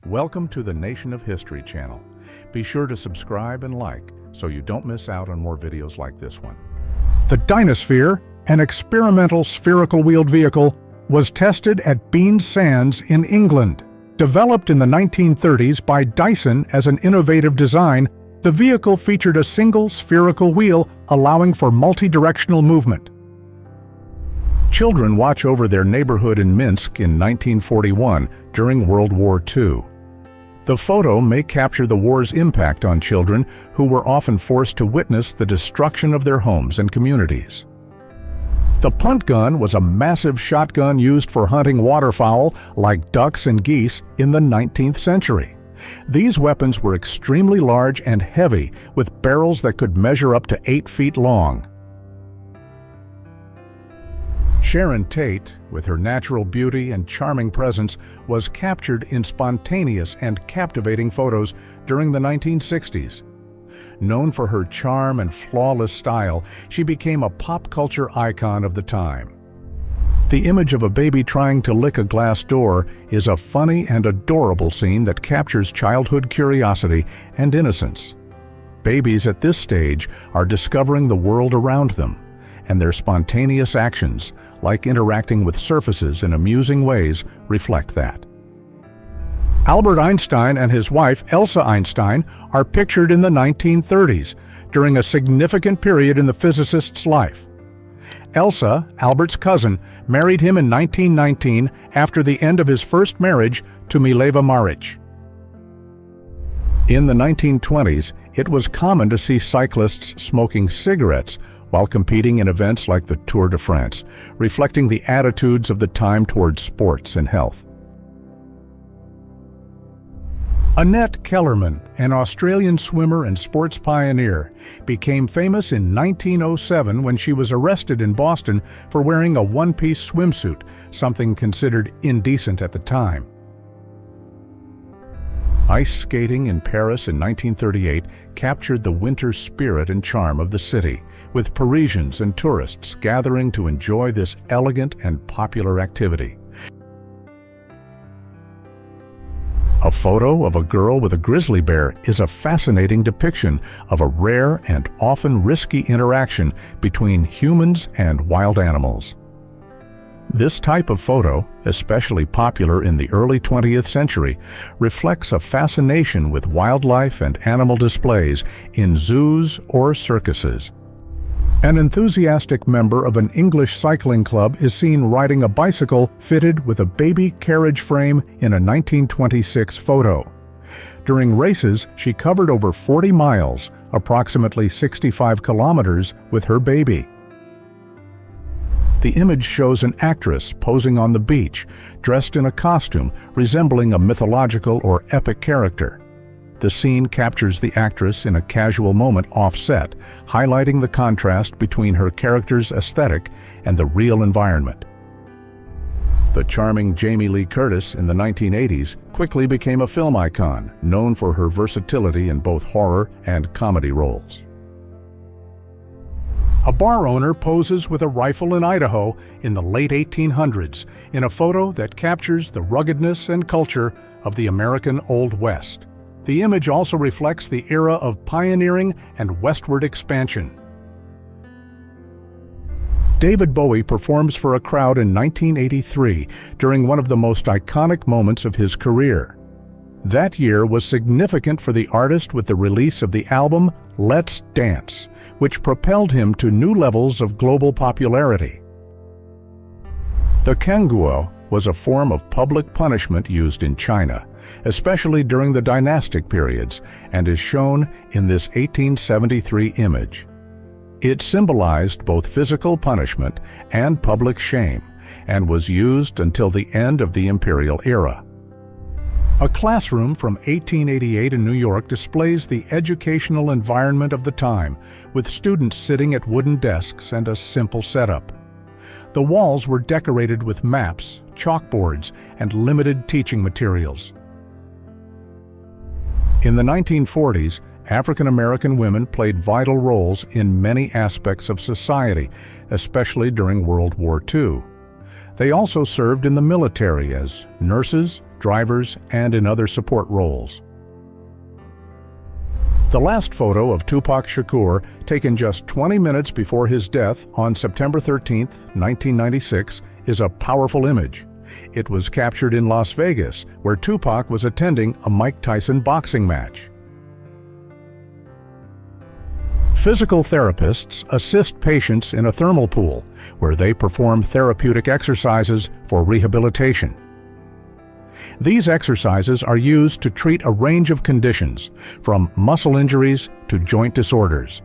Welcome to the Nation of History channel. Be sure to subscribe and like so you don't miss out on more videos like this one. The Dynasphere, an experimental spherical wheeled vehicle, was tested at Bean Sands in England. Developed in the 1930s by Dyson as an innovative design, the vehicle featured a single spherical wheel allowing for multi-directional movement. Children watch over their neighborhood in Minsk in 1941 during World War II. The photo may capture the war's impact on children who were often forced to witness the destruction of their homes and communities. The punt gun was a massive shotgun used for hunting waterfowl like ducks and geese in the 19th century. These weapons were extremely large and heavy, with barrels that could measure up to 8 feet long. Sharon Tate, with her natural beauty and charming presence, was captured in spontaneous and captivating photos during the 1960s. Known for her charm and flawless style, she became a pop culture icon of the time. The image of a baby trying to lick a glass door is a funny and adorable scene that captures childhood curiosity and innocence. Babies at this stage are discovering the world around them, and their spontaneous actions, like interacting with surfaces in amusing ways, reflect that. Albert Einstein and his wife, Elsa Einstein, are pictured in the 1930s, during a significant period in the physicist's life. Elsa, Albert's cousin, married him in 1919 after the end of his first marriage to Mileva Maric. In the 1920s, it was common to see cyclists smoking cigarettes while competing in events like the Tour de France, reflecting the attitudes of the time towards sports and health. Annette Kellerman, an Australian swimmer and sports pioneer, became famous in 1907 when she was arrested in Boston for wearing a one-piece swimsuit, something considered indecent at the time. Ice skating in Paris in 1938 captured the winter spirit and charm of the city, with Parisians and tourists gathering to enjoy this elegant and popular activity. A photo of a girl with a grizzly bear is a fascinating depiction of a rare and often risky interaction between humans and wild animals. This type of photo, especially popular in the early 20th century, reflects a fascination with wildlife and animal displays in zoos or circuses. An enthusiastic member of an English cycling club is seen riding a bicycle fitted with a baby carriage frame in a 1926 photo. During races, she covered over 40 miles, approximately 65 kilometers, with her baby. The image shows an actress posing on the beach, dressed in a costume resembling a mythological or epic character. The scene captures the actress in a casual moment off-set, highlighting the contrast between her character's aesthetic and the real environment. The charming Jamie Lee Curtis in the 1980s quickly became a film icon, known for her versatility in both horror and comedy roles. A bar owner poses with a rifle in Idaho in the late 1800s in a photo that captures the ruggedness and culture of the American Old West. The image also reflects the era of pioneering and westward expansion. David Bowie performs for a crowd in 1983 during one of the most iconic moments of his career. That year was significant for the artist with the release of the album Let's Dance, which propelled him to new levels of global popularity. The canguo was a form of public punishment used in China, especially during the dynastic periods, and is shown in this 1873 image. It symbolized both physical punishment and public shame, and was used until the end of the imperial era. A classroom from 1888 in New York displays the educational environment of the time, with students sitting at wooden desks and a simple setup. The walls were decorated with maps, chalkboards, and limited teaching materials. In the 1940s, African American women played vital roles in many aspects of society, especially during World War II. They also served in the military as nurses, drivers, and in other support roles. The last photo of Tupac Shakur, taken just 20 minutes before his death on September 13, 1996, is a powerful image. It was captured in Las Vegas, where Tupac was attending a Mike Tyson boxing match. Physical therapists assist patients in a thermal pool, where they perform therapeutic exercises for rehabilitation. These exercises are used to treat a range of conditions, from muscle injuries to joint disorders.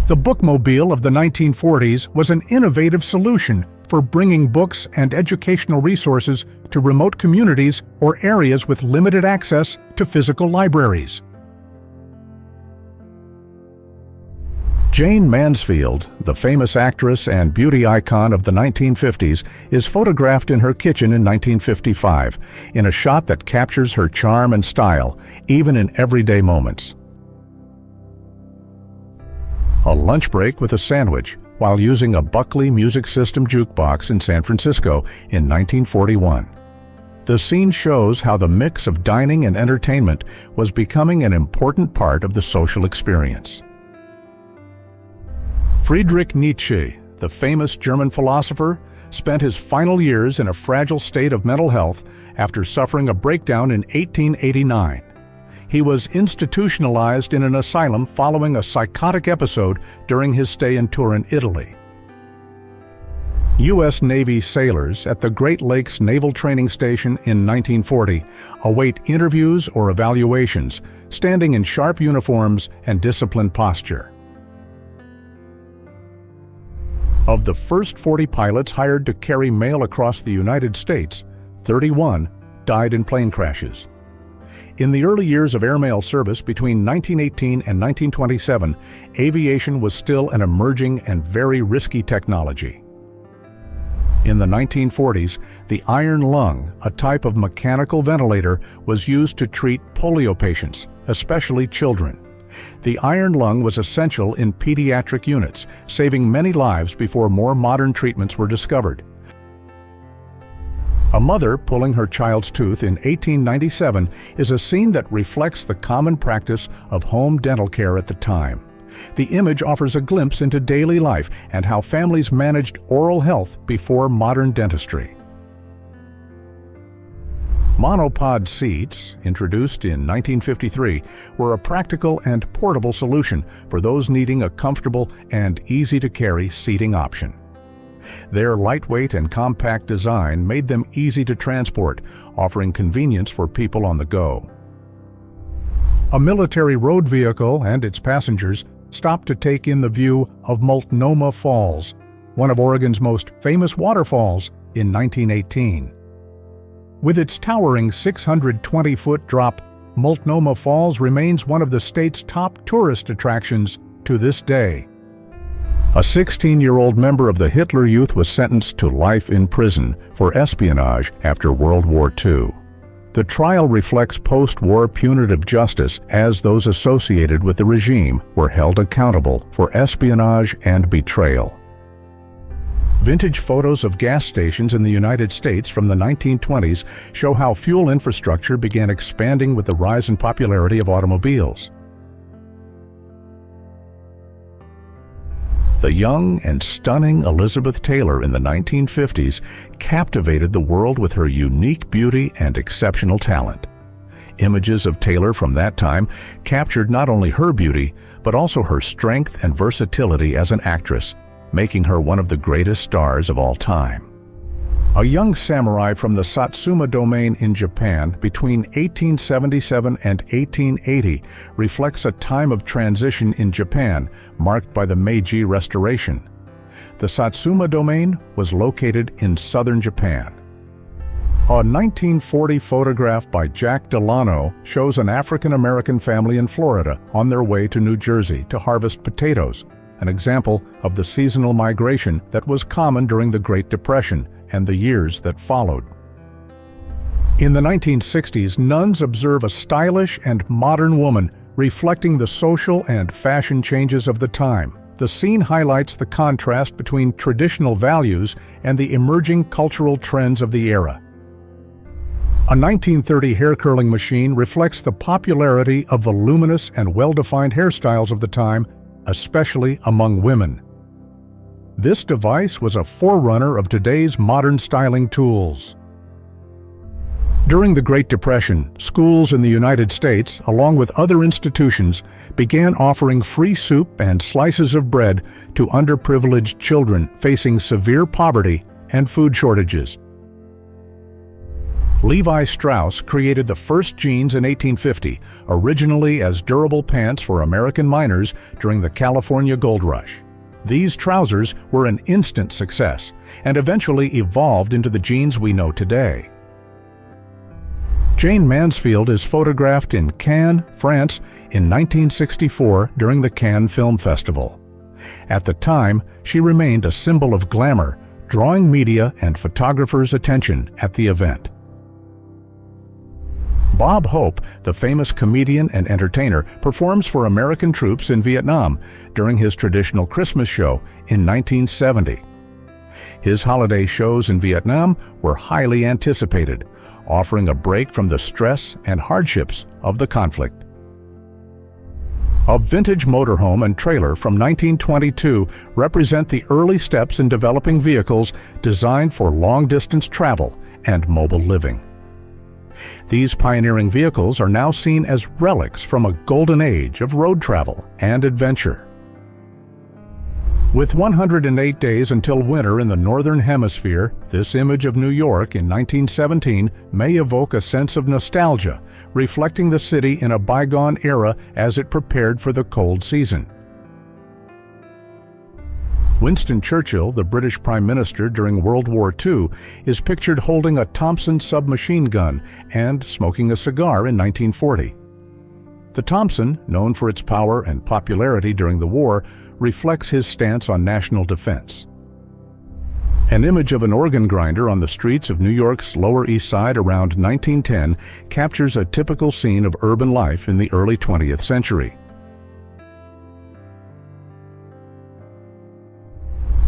The bookmobile of the 1940s was an innovative solution for bringing books and educational resources to remote communities or areas with limited access to physical libraries. Jane Mansfield, the famous actress and beauty icon of the 1950s, is photographed in her kitchen in 1955, in a shot that captures her charm and style, even in everyday moments. A lunch break with a sandwich while using a Buckley Music System jukebox in San Francisco in 1941. The scene shows how the mix of dining and entertainment was becoming an important part of the social experience. Friedrich Nietzsche, the famous German philosopher, spent his final years in a fragile state of mental health after suffering a breakdown in 1889. He was institutionalized in an asylum following a psychotic episode during his stay in Turin, Italy. U.S. Navy sailors at the Great Lakes Naval Training Station in 1940 await interviews or evaluations, standing in sharp uniforms and disciplined posture. Of the first 40 pilots hired to carry mail across the United States, 31 died in plane crashes. In the early years of airmail service between 1918 and 1927, aviation was still an emerging and very risky technology. In the 1940s, the iron lung, a type of mechanical ventilator, was used to treat polio patients, especially children. The iron lung was essential in pediatric units, saving many lives before more modern treatments were discovered. A mother pulling her child's tooth in 1897 is a scene that reflects the common practice of home dental care at the time. The image offers a glimpse into daily life and how families managed oral health before modern dentistry. Monopod seats, introduced in 1953, were a practical and portable solution for those needing a comfortable and easy-to-carry seating option. Their lightweight and compact design made them easy to transport, offering convenience for people on the go. A military road vehicle and its passengers stopped to take in the view of Multnomah Falls, one of Oregon's most famous waterfalls, in 1918. With its towering 620-foot drop, Multnomah Falls remains one of the state's top tourist attractions to this day. A 16-year-old member of the Hitler Youth was sentenced to life in prison for espionage after World War II. The trial reflects post-war punitive justice, as those associated with the regime were held accountable for espionage and betrayal. Vintage photos of gas stations in the United States from the 1920s show how fuel infrastructure began expanding with the rise in popularity of automobiles. The young and stunning Elizabeth Taylor in the 1950s captivated the world with her unique beauty and exceptional talent. Images of Taylor from that time captured not only her beauty, but also her strength and versatility as an actress, making her one of the greatest stars of all time. A young samurai from the Satsuma domain in Japan between 1877 and 1880 reflects a time of transition in Japan marked by the Meiji Restoration. The Satsuma domain was located in southern Japan. A 1940 photograph by Jack Delano shows an African-American family in Florida on their way to New Jersey to harvest potatoes, an example of the seasonal migration that was common during the Great Depression and the years that followed. In the 1960s, nuns observe a stylish and modern woman reflecting the social and fashion changes of the time. The scene highlights the contrast between traditional values and the emerging cultural trends of the era. A 1930 hair curling machine reflects the popularity of the luminous and well-defined hairstyles of the time, especially among women. This device was a forerunner of today's modern styling tools. During the Great Depression, schools in the United States, along with other institutions, began offering free soup and slices of bread to underprivileged children facing severe poverty and food shortages. Levi Strauss created the first jeans in 1850, originally as durable pants for American miners during the California Gold Rush. These trousers were an instant success and eventually evolved into the jeans we know today. Jane Mansfield is photographed in Cannes, France in 1964 during the Cannes Film Festival. At the time, she remained a symbol of glamour, drawing media and photographers' attention at the event. Bob Hope, the famous comedian and entertainer, performs for American troops in Vietnam during his traditional Christmas show in 1970. His holiday shows in Vietnam were highly anticipated, offering a break from the stress and hardships of the conflict. A vintage motorhome and trailer from 1922 represent the early steps in developing vehicles designed for long-distance travel and mobile living. These pioneering vehicles are now seen as relics from a golden age of road travel and adventure. With 108 days until winter in the Northern Hemisphere, this image of New York in 1917 may evoke a sense of nostalgia, reflecting the city in a bygone era as it prepared for the cold season. Winston Churchill, the British Prime Minister during World War II, is pictured holding a Thompson submachine gun and smoking a cigar in 1940. The Thompson, known for its power and popularity during the war, reflects his stance on national defense. An image of an organ grinder on the streets of New York's Lower East Side around 1910 captures a typical scene of urban life in the early 20th century.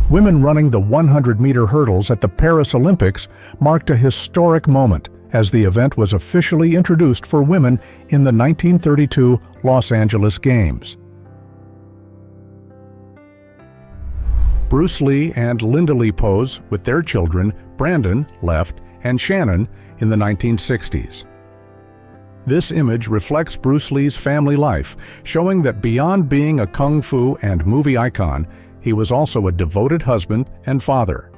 Women running the 100-meter hurdles at the Paris Olympics marked a historic moment as the event was officially introduced for women in the 1932 Los Angeles Games. Bruce Lee and Linda Lee pose with their children, Brandon, left, and Shannon, in the 1960s. This image reflects Bruce Lee's family life, showing that beyond being a kung fu and movie icon, he was also a devoted husband and father.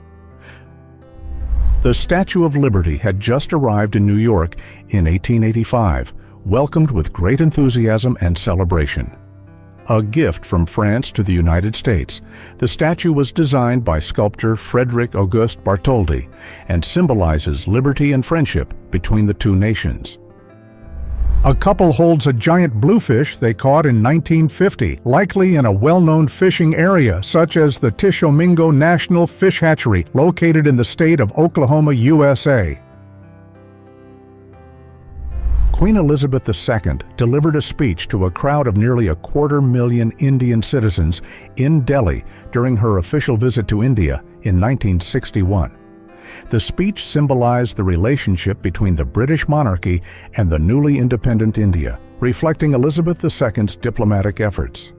The Statue of Liberty had just arrived in New York in 1885, welcomed with great enthusiasm and celebration. A gift from France to the United States, the statue was designed by sculptor Frédéric Auguste Bartholdi and symbolizes liberty and friendship between the two nations. A couple holds a giant bluefish they caught in 1950, likely in a well-known fishing area such as the Tishomingo National Fish Hatchery, located in the state of Oklahoma, USA. Queen Elizabeth II delivered a speech to a crowd of nearly 250,000 Indian citizens in Delhi during her official visit to India in 1961. The speech symbolized the relationship between the British monarchy and the newly independent India, reflecting Elizabeth II's diplomatic efforts.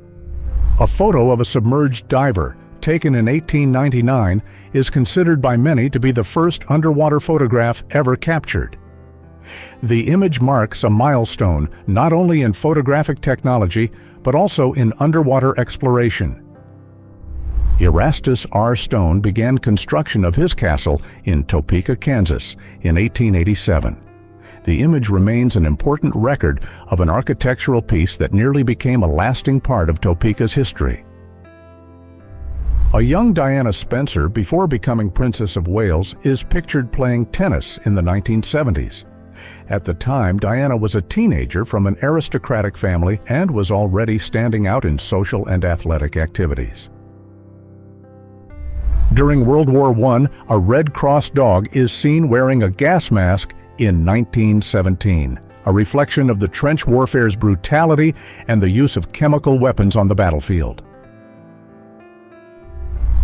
A photo of a submerged diver, taken in 1899, is considered by many to be the first underwater photograph ever captured. The image marks a milestone not only in photographic technology, but also in underwater exploration. Erastus R. Stone began construction of his castle in Topeka, Kansas, in 1887. The image remains an important record of an architectural piece that nearly became a lasting part of Topeka's history. A young Diana Spencer, before becoming Princess of Wales, is pictured playing tennis in the 1970s. At the time, Diana was a teenager from an aristocratic family and was already standing out in social and athletic activities. During World War I, a Red Cross dog is seen wearing a gas mask in 1917, a reflection of the trench warfare's brutality and the use of chemical weapons on the battlefield.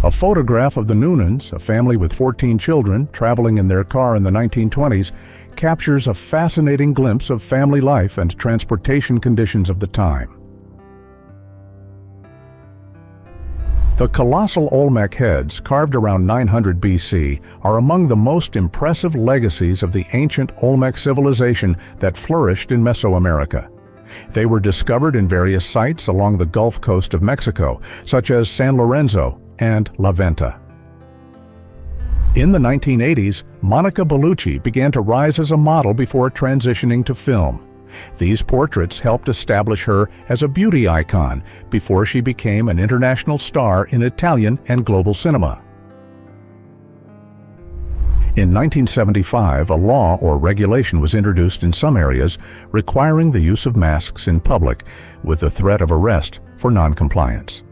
A photograph of the Noonans, a family with 14 children traveling in their car in the 1920s, captures a fascinating glimpse of family life and transportation conditions of the time. The colossal Olmec heads, carved around 900 BC, are among the most impressive legacies of the ancient Olmec civilization that flourished in Mesoamerica. They were discovered in various sites along the Gulf Coast of Mexico, such as San Lorenzo and La Venta. In the 1980s, Monica Bellucci began to rise as a model before transitioning to film. These portraits helped establish her as a beauty icon before she became an international star in Italian and global cinema. In 1975, a law or regulation was introduced in some areas requiring the use of masks in public, with the threat of arrest for non-compliance.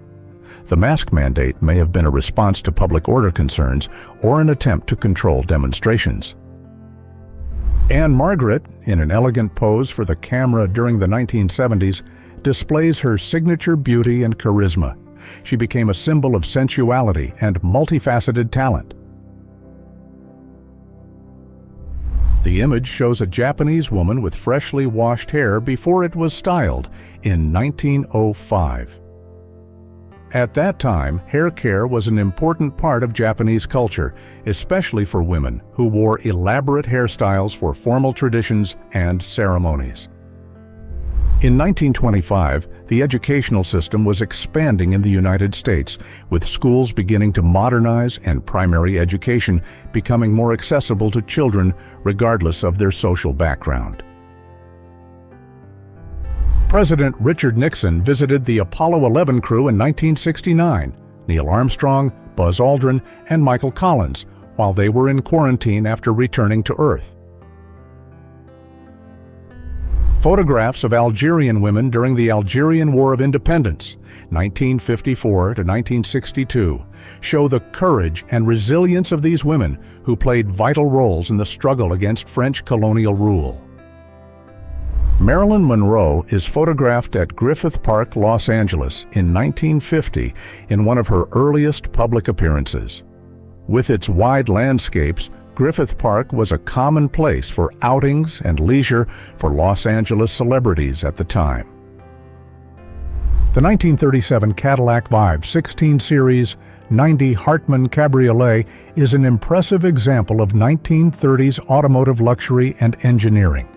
The mask mandate may have been a response to public order concerns or an attempt to control demonstrations. Anne Margaret, in an elegant pose for the camera during the 1970s, displays her signature beauty and charisma. She became a symbol of sensuality and multifaceted talent. The image shows a Japanese woman with freshly washed hair before it was styled in 1905. At that time, hair care was an important part of Japanese culture, especially for women who wore elaborate hairstyles for formal traditions and ceremonies. In 1925, the educational system was expanding in the United States, with schools beginning to modernize and primary education becoming more accessible to children regardless of their social background. President Richard Nixon visited the Apollo 11 crew in 1969, Neil Armstrong, Buzz Aldrin, and Michael Collins, while they were in quarantine after returning to Earth. Photographs of Algerian women during the Algerian War of Independence, 1954 to 1962, show the courage and resilience of these women who played vital roles in the struggle against French colonial rule. Marilyn Monroe is photographed at Griffith Park, Los Angeles in 1950 in one of her earliest public appearances. With its wide landscapes, Griffith Park was a common place for outings and leisure for Los Angeles celebrities at the time. The 1937 Cadillac Vive 16 Series 90 Hartmann Cabriolet is an impressive example of 1930s automotive luxury and engineering.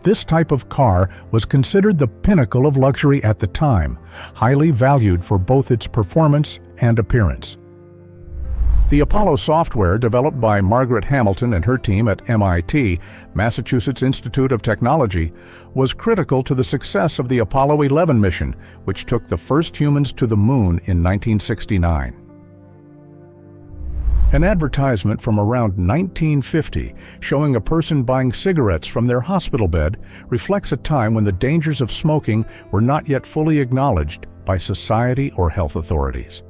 This type of car was considered the pinnacle of luxury at the time, highly valued for both its performance and appearance. The Apollo software developed by Margaret Hamilton and her team at MIT, Massachusetts Institute of Technology, was critical to the success of the Apollo 11 mission, which took the first humans to the moon in 1969. An advertisement from around 1950 showing a person buying cigarettes from their hospital bed reflects a time when the dangers of smoking were not yet fully acknowledged by society or health authorities.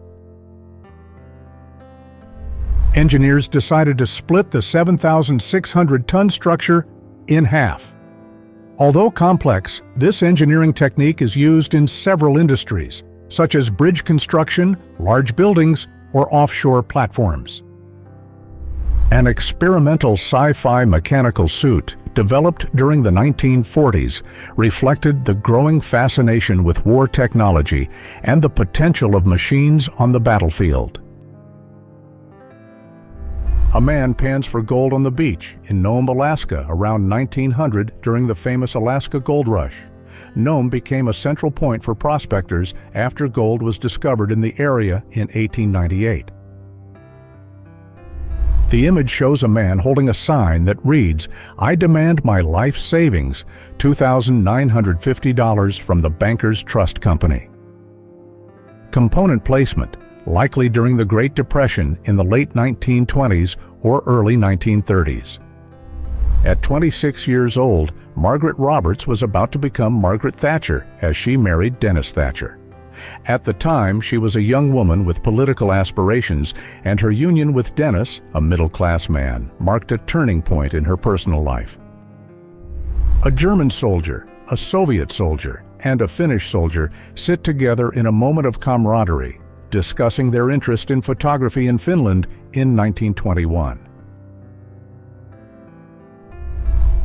Engineers decided to split the 7,600-ton structure in half. Although complex, this engineering technique is used in several industries, such as bridge construction, large buildings, or offshore platforms. An experimental sci-fi mechanical suit developed during the 1940s reflected the growing fascination with war technology and the potential of machines on the battlefield. A man pans for gold on the beach in Nome, Alaska around 1900 during the famous Alaska Gold Rush. Nome became a central point for prospectors after gold was discovered in the area in 1898. The image shows a man holding a sign that reads, "I demand my life savings, $2,950 from the Bankers Trust Company." Component placement, likely during the Great Depression in the late 1920s or early 1930s. At 26 years old, Margaret Roberts was about to become Margaret Thatcher as she married Dennis Thatcher. At the time, she was a young woman with political aspirations, and her union with Dennis, a middle-class man, marked a turning point in her personal life. A German soldier, a Soviet soldier, and a Finnish soldier sit together in a moment of camaraderie, discussing their interest in photography in Finland in 1921.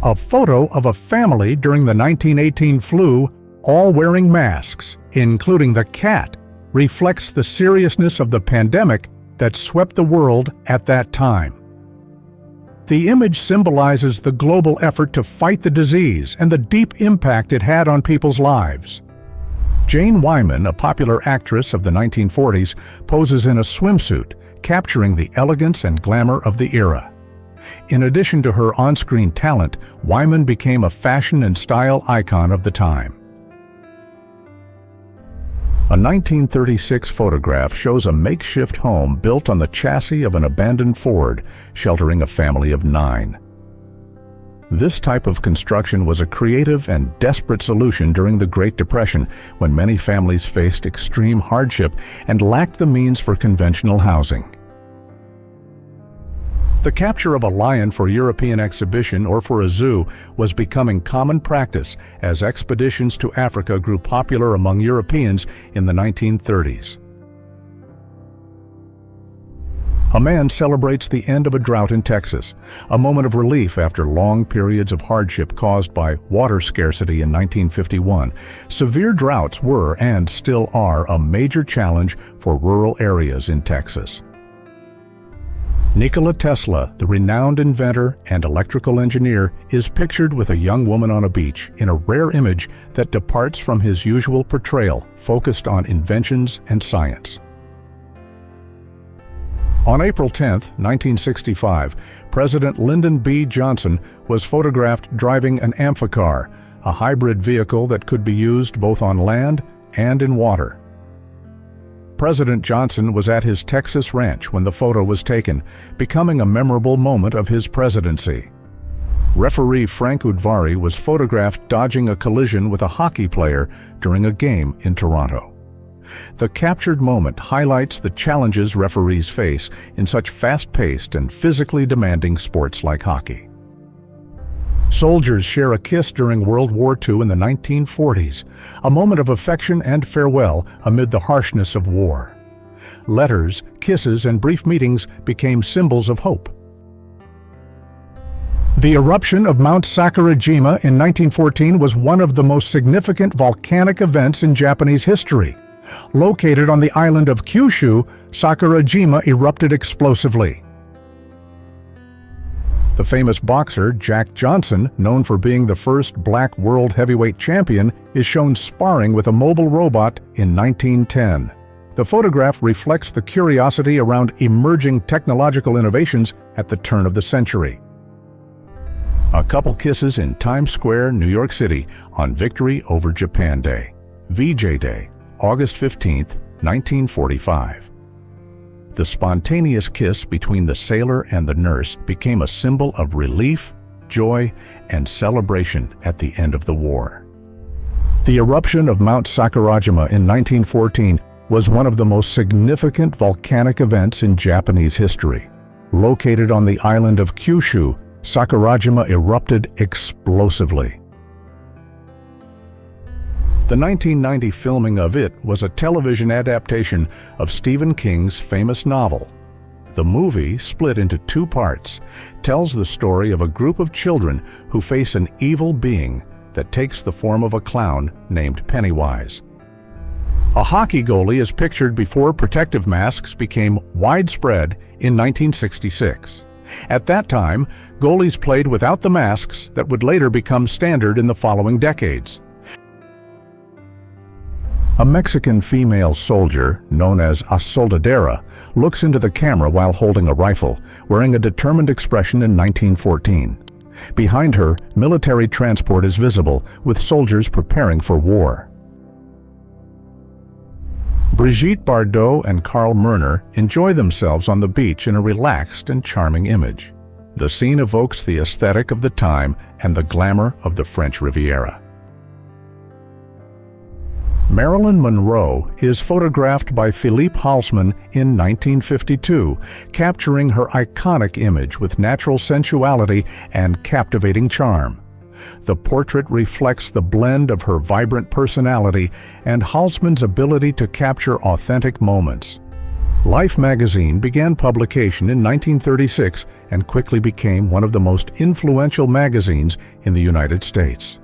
A photo of a family during the 1918 flu, all wearing masks, including the cat, reflects the seriousness of the pandemic that swept the world at that time. The image symbolizes the global effort to fight the disease and the deep impact it had on people's lives. Jane Wyman, a popular actress of the 1940s, poses in a swimsuit, capturing the elegance and glamour of the era. In addition to her on-screen talent, Wyman became a fashion and style icon of the time. A 1936 photograph shows a makeshift home built on the chassis of an abandoned Ford, sheltering a family of 9. This type of construction was a creative and desperate solution during the Great Depression, when many families faced extreme hardship and lacked the means for conventional housing. The capture of a lion for European exhibition or for a zoo was becoming common practice as expeditions to Africa grew popular among Europeans in the 1930s. A man celebrates the end of a drought in Texas, a moment of relief after long periods of hardship caused by water scarcity in 1951. Severe droughts were and still are a major challenge for rural areas in Texas. Nikola Tesla, the renowned inventor and electrical engineer, is pictured with a young woman on a beach in a rare image that departs from his usual portrayal, focused on inventions and science. On April 10, 1965, President Lyndon B. Johnson was photographed driving an amphicar, a hybrid vehicle that could be used both on land and in water. President Johnson was at his Texas ranch when the photo was taken, becoming a memorable moment of his presidency. Referee Frank Udvari was photographed dodging a collision with a hockey player during a game in Toronto. The captured moment highlights the challenges referees face in such fast-paced and physically demanding sports like hockey. Soldiers share a kiss during World War II in the 1940s, a moment of affection and farewell amid the harshness of war. Letters, kisses, and brief meetings became symbols of hope. The eruption of Mount Sakurajima in 1914 was one of the most significant volcanic events in Japanese history. Located on the island of Kyushu, Sakurajima erupted explosively. The famous boxer Jack Johnson, known for being the first black world heavyweight champion, is shown sparring with a mobile robot in 1910. The photograph reflects the curiosity around emerging technological innovations at the turn of the century. A couple kisses in Times Square, New York City on Victory over Japan Day, VJ Day, August 15, 1945. The spontaneous kiss between the sailor and the nurse became a symbol of relief, joy, and celebration at the end of the war. The eruption of Mount Sakurajima in 1914 was one of the most significant volcanic events in Japanese history. Located on the island of Kyushu, Sakurajima erupted explosively. The 1990 filming of it was a television adaptation of Stephen King's famous novel. The movie, split into 2 parts, tells the story of a group of children who face an evil being that takes the form of a clown named Pennywise. A hockey goalie is pictured before protective masks became widespread in 1966. At that time, goalies played without the masks that would later become standard in the following decades. A Mexican female soldier, known as a soldadera, looks into the camera while holding a rifle, wearing a determined expression in 1914. Behind her, military transport is visible, with soldiers preparing for war. Brigitte Bardot and Carl Merner enjoy themselves on the beach in a relaxed and charming image. The scene evokes the aesthetic of the time and the glamour of the French Riviera. Marilyn Monroe is photographed by Philippe Halsman in 1952, capturing her iconic image with natural sensuality and captivating charm. The portrait reflects the blend of her vibrant personality and Halsman's ability to capture authentic moments. Life magazine began publication in 1936 and quickly became one of the most influential magazines in the United States.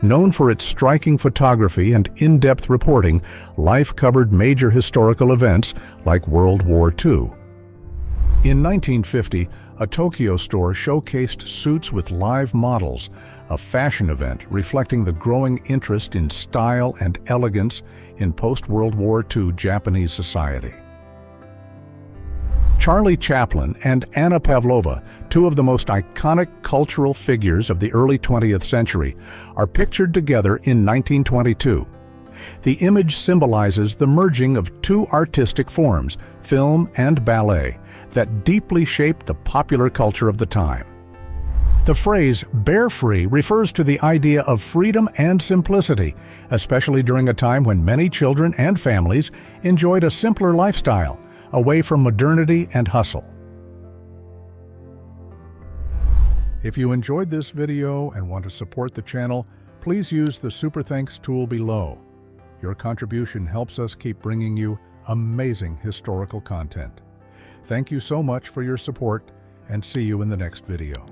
Known for its striking photography and in-depth reporting, Life covered major historical events like World War II. In 1950, a Tokyo store showcased suits with live models, a fashion event reflecting the growing interest in style and elegance in post-World War II Japanese society. Charlie Chaplin and Anna Pavlova, two of the most iconic cultural figures of the early 20th century, are pictured together in 1922. The image symbolizes the merging of two artistic forms, film and ballet, that deeply shaped the popular culture of the time. The phrase "bear-free" refers to the idea of freedom and simplicity, especially during a time when many children and families enjoyed a simpler lifestyle, away from modernity and hustle. If you enjoyed this video and want to support the channel, please use the Super Thanks tool below. Your contribution helps us keep bringing you amazing historical content. Thank you so much for your support, and see you in the next video.